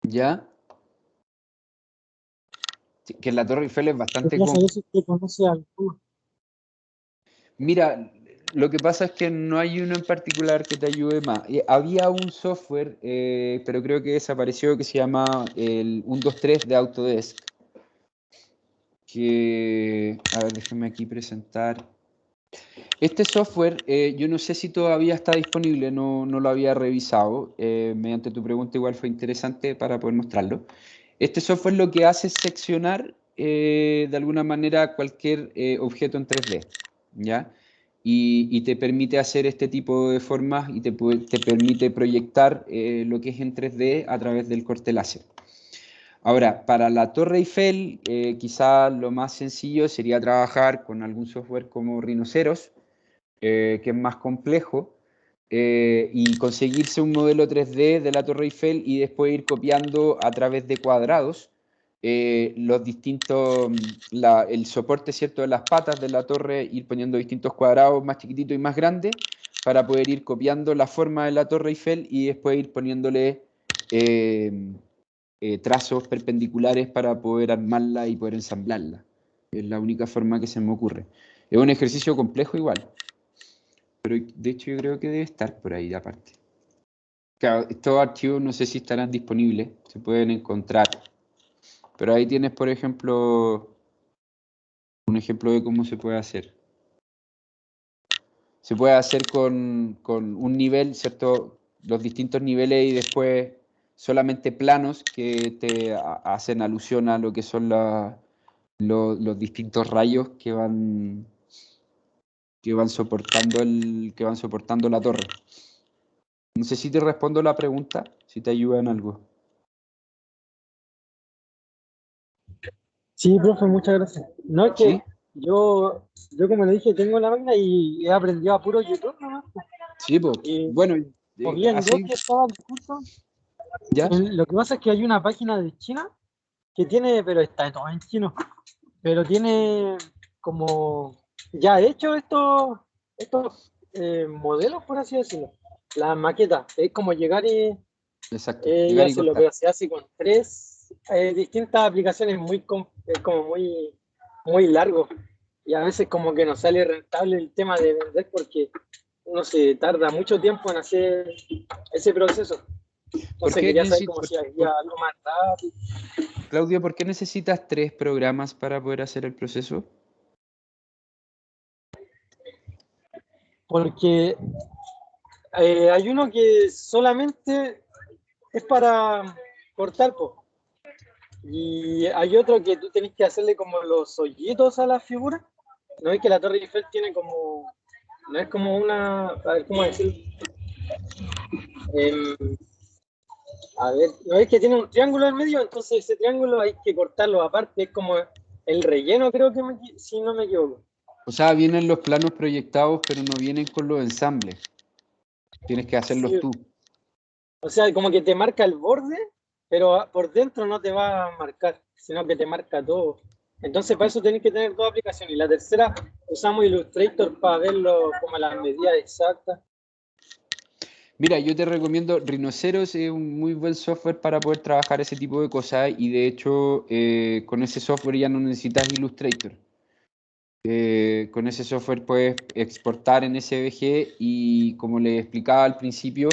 ¿ya? Sí, que la Torre Eiffel es bastante Quería saber si usted conoce alguno. Mira, lo que pasa es que no hay uno en particular que te ayude más. Había un software, pero creo que desapareció, que se llama el 123 de Autodesk. Que, a ver, déjenme aquí presentar. Este software, yo no sé si todavía está disponible, no lo había revisado. Mediante tu pregunta igual fue interesante para poder mostrarlo. Este software lo que hace es seccionar de alguna manera cualquier objeto en 3D, ¿ya? Y te permite hacer este tipo de formas y te permite proyectar lo que es en 3D a través del corte láser. Ahora, para la Torre Eiffel, quizá lo más sencillo sería trabajar con algún software como Rhinoceros, que es más complejo, y conseguirse un modelo 3D de la Torre Eiffel y después ir copiando a través de cuadrados los distintos, el soporte, ¿cierto?, de las patas de la torre, ir poniendo distintos cuadrados más chiquititos y más grandes para poder ir copiando la forma de la Torre Eiffel y después ir poniéndole trazos perpendiculares para poder armarla y poder ensamblarla. Es la única forma que se me ocurre. Es un ejercicio complejo igual, pero de hecho yo creo que debe estar por ahí aparte. Claro, estos archivos no sé si estarán disponibles, se pueden encontrar, pero ahí tienes, por ejemplo, un ejemplo de cómo se puede hacer. Se puede hacer con un nivel, ¿cierto? Los distintos niveles y después solamente planos que te hacen alusión a lo que son los distintos rayos que van soportando la torre. No sé si te respondo la pregunta, si te ayuda en algo. Sí, profe, muchas gracias. No es ¿Sí? que yo como le dije, tengo la máquina y he aprendido a puro YouTube, ¿no? Sí, pues. Y Bueno, como vi en dos así, que estaba el curso, ¿ya? lo que pasa es que hay una página de China que tiene, pero está todo en chino, pero tiene como ya hecho estos modelos, por así decirlo. La maqueta, es como llegar Exacto. y Llegar y hacerlo, cortar. pero se hace con 3 distintas aplicaciones es como muy largo. Y a veces como que no sale rentable el tema de vender porque uno se tarda mucho tiempo en hacer ese proceso. ¿Por Entonces qué quería saber como si había por- algo más rápido. Claudio, ¿por qué necesitas 3 programas para poder hacer el proceso? Porque hay uno que solamente es para cortar, po. Y hay otro que tú tenés que hacerle como los hoyitos a la figura. No es que la Torre Eiffel tiene como, no es como una, a ver, ¿cómo decirlo? Em, a ver, no es que tiene un triángulo en medio, entonces ese triángulo hay que cortarlo aparte, es como el relleno, creo que si no me equivoco. O sea, vienen los planos proyectados, pero no vienen con los ensambles. Tienes que hacerlos Sí, tú. o sea, como que te marca el borde, pero por dentro no te va a marcar, sino que te marca todo. Entonces, para eso tenés que tener 2 aplicaciones. Y la tercera, usamos Illustrator para verlo como las medidas exactas. Mira, yo te recomiendo, Rhinoceros es un muy buen software para poder trabajar ese tipo de cosas y de hecho con ese software ya no necesitas Illustrator. Con ese software puedes exportar en SVG y como les explicaba al principio,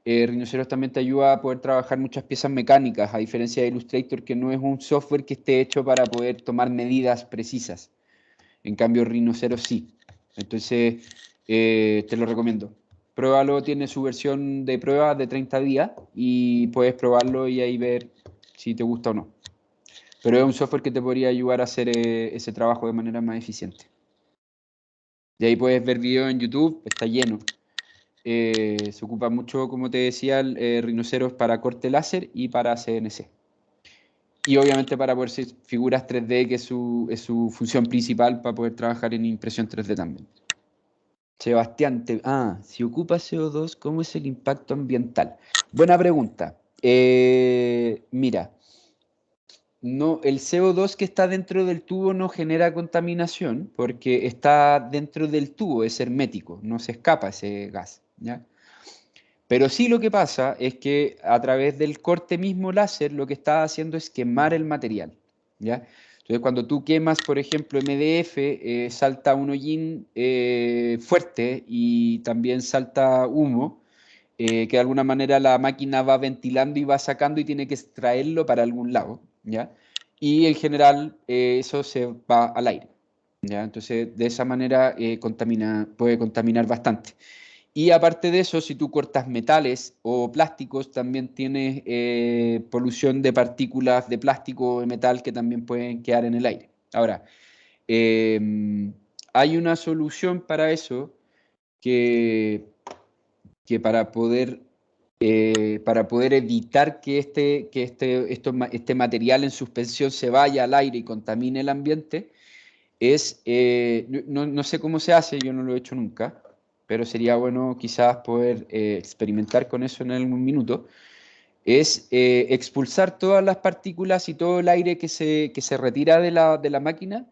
Rhinoceros también te ayuda a poder trabajar muchas piezas mecánicas, a diferencia de Illustrator, que no es un software que esté hecho para poder tomar medidas precisas. En cambio, Rhinoceros sí. Entonces, te lo recomiendo. Pruébalo, tiene su versión de prueba de 30 días y puedes probarlo y ahí ver si te gusta o no. pero es un software que te podría ayudar a hacer ese trabajo de manera más eficiente. Y ahí puedes ver videos en YouTube, está lleno. Se ocupa mucho, como te decía, rinoceros para corte láser y para CNC. Y obviamente para poder hacer figuras 3D, que es su función principal para poder trabajar en impresión 3D también. Sebastián, si ocupa CO2, ¿cómo es el impacto ambiental? Buena pregunta. Mira, no, el CO2 que está dentro del tubo no genera contaminación porque está dentro del tubo, es hermético, no se escapa ese gas, ¿ya? Pero sí lo que pasa es que a través del corte mismo láser lo que está haciendo es quemar el material, ¿ya? Entonces cuando tú quemas, por ejemplo, MDF, salta un hollín fuerte y también salta humo, que de alguna manera la máquina va ventilando y va sacando y tiene que extraerlo para algún lado, ¿ya? Y en general eso se va al aire, ¿ya? Entonces de esa manera puede contaminar bastante. Y aparte de eso, si tú cortas metales o plásticos, también tienes polución de partículas de plástico o de metal que también pueden quedar en el aire. Ahora, hay una solución para eso que, que para poder evitar que este material en suspensión se vaya al aire y contamine el ambiente, no sé cómo se hace, yo no lo he hecho nunca, pero sería bueno quizás poder experimentar con eso en algún minuto, es expulsar todas las partículas y todo el aire que se retira de la máquina,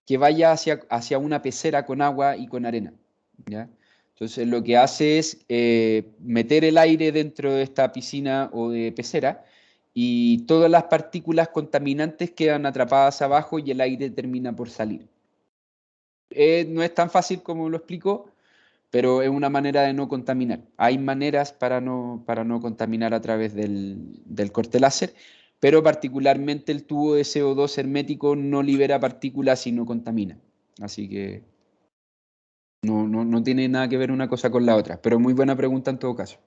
que vaya hacia una pecera con agua y con arena, ¿ya? Entonces lo que hace es meter el aire dentro de esta piscina o de pecera y todas las partículas contaminantes quedan atrapadas abajo y el aire termina por salir. No es tan fácil como lo explico, pero es una manera de no contaminar. Hay maneras para no contaminar a través del corte láser, pero particularmente el tubo de CO2 hermético no libera partículas y no contamina. Así que no tiene nada que ver una cosa con la otra, pero muy buena pregunta en todo caso.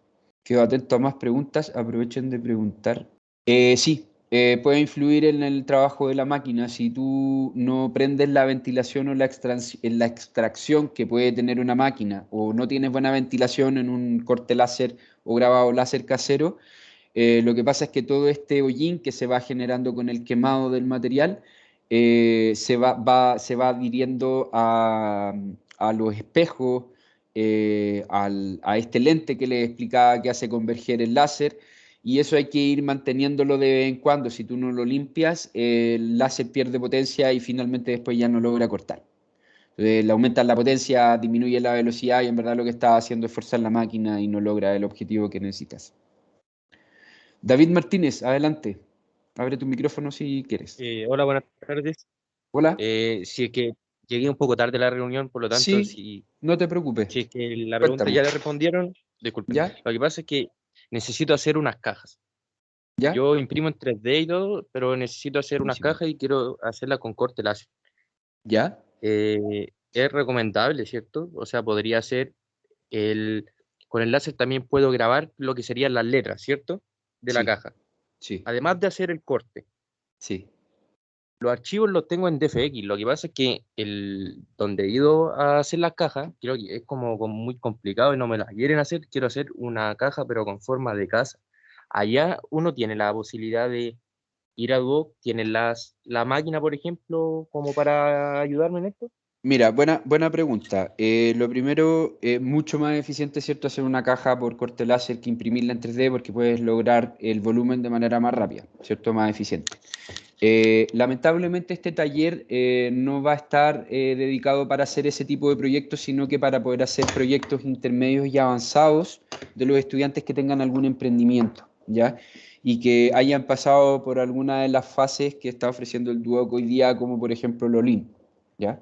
Quedo atento a más preguntas, aprovechen de preguntar. Sí, puede influir en el trabajo de la máquina. Si tú no prendes la ventilación o la extracción que puede tener una máquina, o no tienes buena ventilación en un corte láser o grabado láser casero, lo que pasa es que todo este hollín que se va generando con el quemado del material se va adhiriendo a los espejos, a este lente que les explicaba que hace converger el láser, y eso hay que ir manteniéndolo de vez en cuando. Si tú no lo limpias, el láser pierde potencia y finalmente después ya no logra cortar. Entonces, le aumentas la potencia, disminuye la velocidad y en verdad lo que estás haciendo es forzar la máquina y no logra el objetivo que necesitas. David Martínez, adelante. Abre tu micrófono si quieres. Hola, buenas tardes. Hola. Si es que llegué un poco tarde a la reunión, por lo tanto, Sí, si no te preocupes. es que la pregunta Cuéntame. ya le respondieron, disculpen. ¿Ya? Lo que pasa es que necesito hacer unas cajas. ¿Ya? Yo imprimo en 3D y todo, pero necesito hacer unas Buenísimo. cajas y quiero hacerlas con corte láser. ¿Ya? Es recomendable, ¿cierto? O sea, podría ser con el láser también puedo grabar lo que serían las letras, ¿cierto? De la Sí, caja. sí, Además de hacer el corte. sí. Los archivos los tengo en DFX. Lo que pasa es que donde he ido a hacer las cajas, creo que es como muy complicado y no me las quieren hacer. Quiero hacer una caja, pero con forma de casa. Allá uno tiene la posibilidad de ir a Duoc, tiene la máquina, por ejemplo, como para ayudarme en esto. Mira, buena pregunta. Lo primero, mucho más eficiente, ¿cierto?, hacer una caja por corte láser que imprimirla en 3D porque puedes lograr el volumen de manera más rápida, ¿cierto? Más eficiente. Lamentablemente este taller no va a estar dedicado para hacer ese tipo de proyectos, sino que para poder hacer proyectos intermedios y avanzados de los estudiantes que tengan algún emprendimiento, ¿ya? Y que hayan pasado por alguna de las fases que está ofreciendo el Duoc hoy día, como por ejemplo el Lean, ¿ya?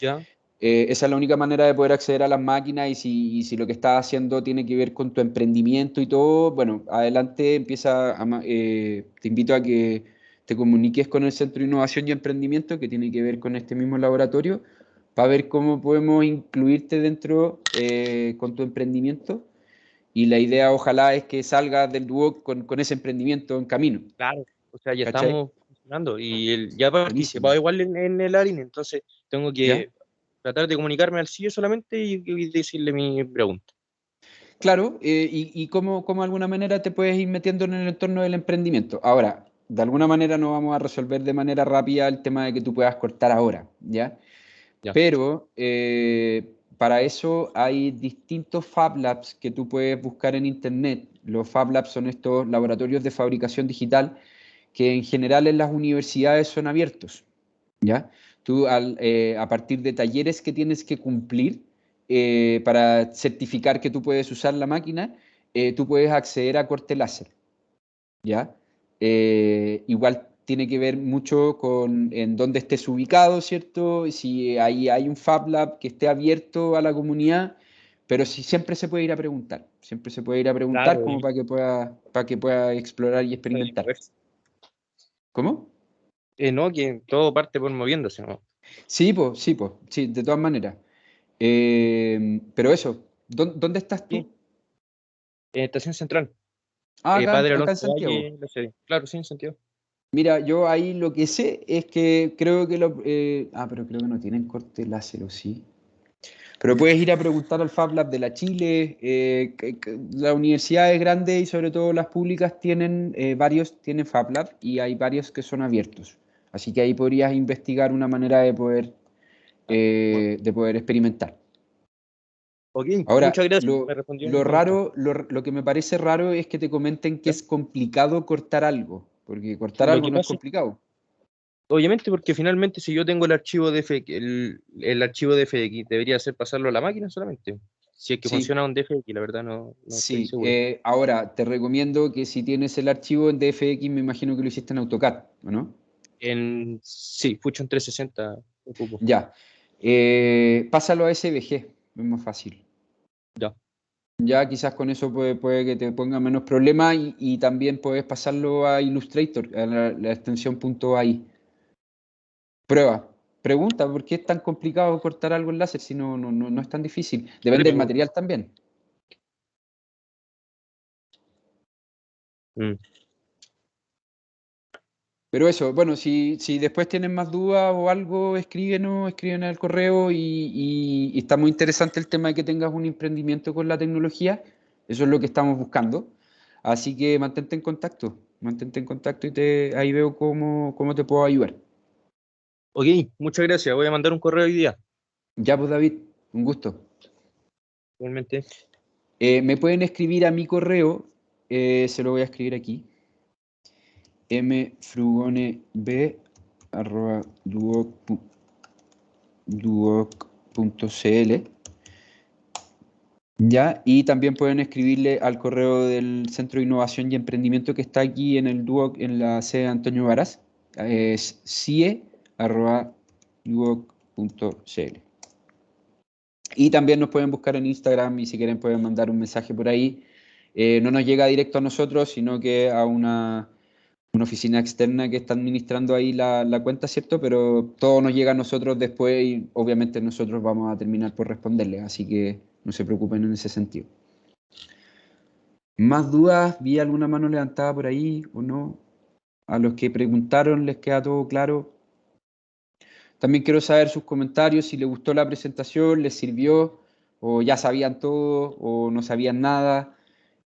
Ya, Esa es la única manera de poder acceder a las máquinas y si lo que estás haciendo tiene que ver con tu emprendimiento y todo, bueno, adelante te invito a que te comuniques con el Centro de Innovación y Emprendimiento que tiene que ver con este mismo laboratorio para ver cómo podemos incluirte dentro con tu emprendimiento y la idea ojalá es que salgas del Duoc con ese emprendimiento en camino, claro. O sea, ya ¿cachai? estamos Fernando, y ya participado Buenísimo. igual en el ARIN, entonces tengo ¿Ya? que tratar de comunicarme al CEO solamente y decirle mi pregunta. Claro, y cómo de alguna manera te puedes ir metiendo en el entorno del emprendimiento. Ahora, de alguna manera no vamos a resolver de manera rápida el tema de que tú puedas cortar ahora, ¿ya? Ya. Pero para eso hay distintos Fab Labs que tú puedes buscar en internet. Los Fab Labs son estos laboratorios de fabricación digital que en general en las universidades son abiertos, ¿ya? Tú a partir de talleres que tienes que cumplir para certificar que tú puedes usar la máquina, tú puedes acceder a corte láser, ¿ya? Igual tiene que ver mucho con en dónde estés ubicado, ¿cierto? Si ahí hay un Fab Lab que esté abierto a la comunidad, pero sí siempre se puede ir a preguntar, siempre se puede ir a preguntar Claro, como para que pueda explorar y experimentar. ¿Cómo? no, que todo parte por moviéndose, ¿no? Sí, pues, sí, de todas maneras. Pero eso, ¿dónde estás Sí, tú? Estación Central, Ah, acá, Padre acá en Alonso Santiago. Valle, la serie. Claro, sí, en sentido. Mira, yo ahí lo que sé es que creo que pero creo que no tienen corte láser, ¿o sí? Pero puedes ir a preguntar al Fab Lab de la Chile. La universidad es grande y sobre todo las públicas tienen, varios tienen Fab Lab y hay varios que son abiertos. Así que ahí podrías investigar una manera de poder experimentar. Ok, Ahora, muchas gracias, me lo, respondió mi lo pregunta. raro, lo que me parece raro es que te comenten que ¿Ya? es complicado cortar algo, porque cortar Lo algo que no es pasa es, complicado. obviamente, porque finalmente si yo tengo el archivo DFX, el archivo DFX, debería ser pasarlo a la máquina solamente. Si es que Sí, funciona un DFX, la verdad no estoy sí. seguro. Ahora, te recomiendo que si tienes el archivo en DFX, me imagino que lo hiciste en AutoCAD, ¿o no? Sí, Fusion 360 ocupo. Ya. Pásalo a SVG, es más fácil. Ya. Ya quizás con eso puede que te ponga menos problema y también puedes pasarlo a Illustrator, a la extensión .ai. Prueba, pregunta, ¿por qué es tan complicado cortar algo en láser si no es tan difícil? Depende del Pero, material también. mm, Pero eso, bueno, si después tienen más dudas o algo, escriben al correo y está muy interesante el tema de que tengas un emprendimiento con la tecnología. Eso es lo que estamos buscando. Así que mantente en contacto y ahí veo cómo te puedo ayudar. ok, muchas gracias. Voy a mandar un correo hoy día. Ya, pues David, un gusto. Igualmente. Me pueden escribir a mi correo, se lo voy a escribir aquí. mfrugoneb@duoc.cl. Ya, y también pueden escribirle al correo del Centro de Innovación y Emprendimiento que está aquí en el Duoc, en la sede de Antonio Varas, es cie@duoc.cl. Y también nos pueden buscar en Instagram y si quieren pueden mandar un mensaje por ahí. No nos llega directo a nosotros, sino que a una oficina externa que está administrando ahí la cuenta, ¿cierto? Pero todo nos llega a nosotros después y obviamente nosotros vamos a terminar por responderles, así que no se preocupen en ese sentido. ¿Más dudas? ¿Vi alguna mano levantada por ahí o no? A los que preguntaron les queda todo claro. También quiero saber sus comentarios, si les gustó la presentación, les sirvió, o ya sabían todo, o no sabían nada.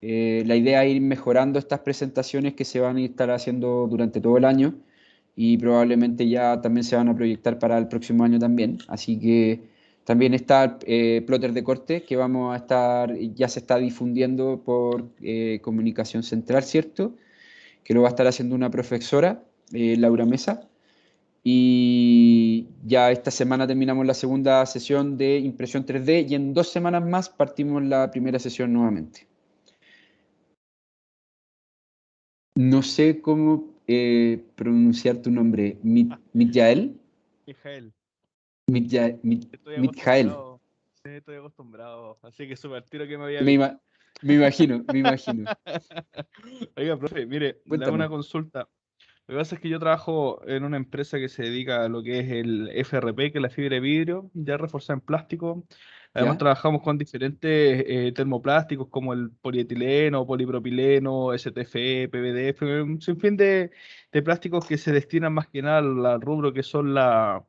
La idea es ir mejorando estas presentaciones que se van a estar haciendo durante todo el año y probablemente ya también se van a proyectar para el próximo año también. Así que también está Plotter de corte que vamos a estar, ya se está difundiendo por Comunicación Central, ¿cierto? Que lo va a estar haciendo una profesora, Laura Mesa. Y ya esta semana terminamos la segunda sesión de impresión 3D y en 2 semanas más partimos la primera sesión nuevamente. No sé cómo pronunciar tu nombre. Mitjael. Mijael, estoy Mitjael. acostumbrado, sí, estoy acostumbrado, así que súper tiro que me había Me, visto. ima- me imagino, me imagino. Oiga, profe, mire, le hago una Cuéntame. consulta. Lo que pasa es que yo trabajo en una empresa que se dedica a lo que es el FRP, que es la fibra de vidrio, ya reforzada en plástico. Además, ¿ya? trabajamos con diferentes termoplásticos como el polietileno, polipropileno, STF, PVDF, un sinfín de plásticos que se destinan más que nada al rubro que son la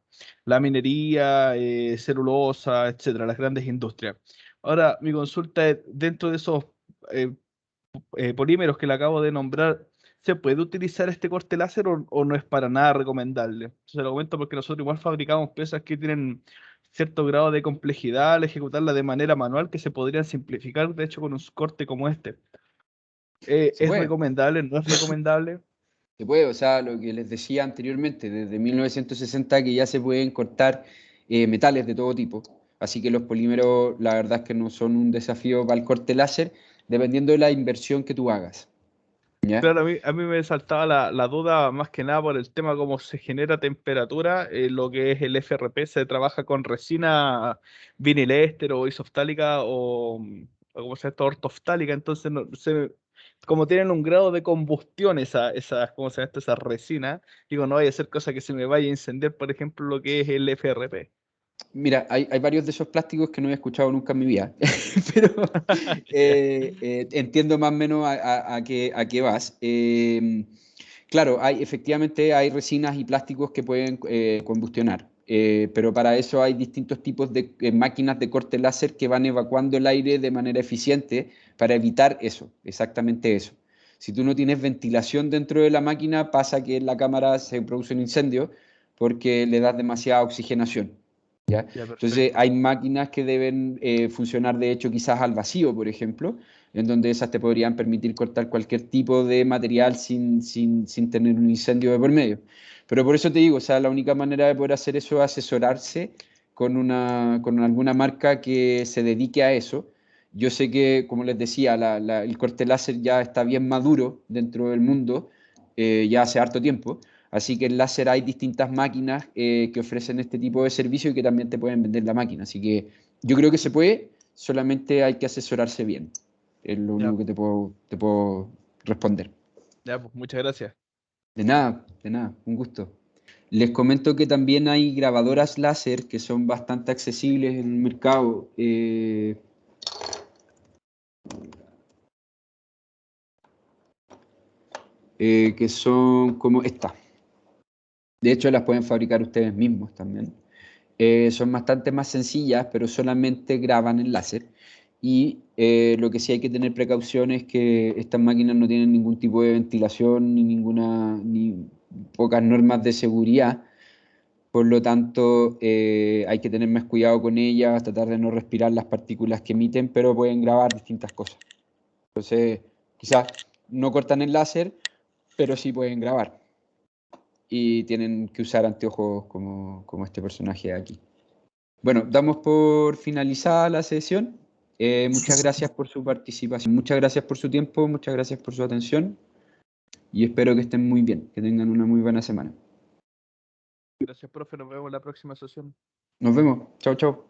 minería, celulosa, etcétera, las grandes industrias. Ahora, mi consulta es, dentro de esos eh, polímeros que le acabo de nombrar, ¿se puede utilizar este corte láser o no es para nada recomendable? Se lo comento porque nosotros igual fabricamos piezas que tienen cierto grado de complejidad al ejecutarla de manera manual que se podrían simplificar, de hecho, con un corte como este. Se ¿Es puede. recomendable? ¿No es recomendable? Se puede, o sea, lo que les decía anteriormente, desde 1960 que ya se pueden cortar metales de todo tipo. Así que los polímeros, la verdad es que no son un desafío para el corte láser, dependiendo de la inversión que tú hagas. ¿Ya? Claro, a mí me saltaba la duda más que nada por el tema cómo se genera temperatura. Lo que es el FRP se trabaja con resina viniléster o isoftálica o como se llama esto, ortoftálica. Entonces, como tienen un grado de combustión ¿cómo se llama esto? Esa resina, digo, no vaya a ser cosa que se me vaya a incendiar, por ejemplo, lo que es el FRP. Mira, hay varios de esos plásticos que no he escuchado nunca en mi vida, pero entiendo más o menos a qué vas. Claro, efectivamente hay resinas y plásticos que pueden combustionar, pero para eso hay distintos tipos de máquinas de corte láser que van evacuando el aire de manera eficiente para evitar eso, exactamente eso. Si tú no tienes ventilación dentro de la máquina, pasa que en la cámara se produce un incendio porque le das demasiada oxigenación. ¿Ya? Ya, Entonces perfecto. hay máquinas que deben funcionar de hecho quizás al vacío, por ejemplo, en donde esas te podrían permitir cortar cualquier tipo de material sin tener un incendio de por medio. Pero por eso te digo, o sea, la única manera de poder hacer eso es asesorarse con alguna marca que se dedique a eso. Yo sé que, como les decía, el corte láser ya está bien maduro dentro del mundo, ya hace harto tiempo. Así que en láser hay distintas máquinas que ofrecen este tipo de servicio y que también te pueden vender la máquina. Así que yo creo que se puede, solamente hay que asesorarse bien. Es lo Ya, único que te puedo responder. ya, pues muchas gracias. De nada, un gusto. Les comento que también hay grabadoras láser que son bastante accesibles en el mercado, que son como esta. De hecho, las pueden fabricar ustedes mismos también. Son bastante más sencillas, pero solamente graban en láser. Y lo que sí hay que tener precaución es que estas máquinas no tienen ningún tipo de ventilación ni pocas normas de seguridad. Por lo tanto, hay que tener más cuidado con ellas, tratar de no respirar las partículas que emiten, pero pueden grabar distintas cosas. Entonces, quizás no cortan el láser, pero sí pueden grabar. Y tienen que usar anteojos como este personaje de aquí. Bueno, damos por finalizada la sesión. Muchas gracias por su participación, muchas gracias por su tiempo, muchas gracias por su atención y espero que estén muy bien, que tengan una muy buena semana. Gracias, profe. Nos vemos en la próxima sesión. Nos vemos. Chao, chao.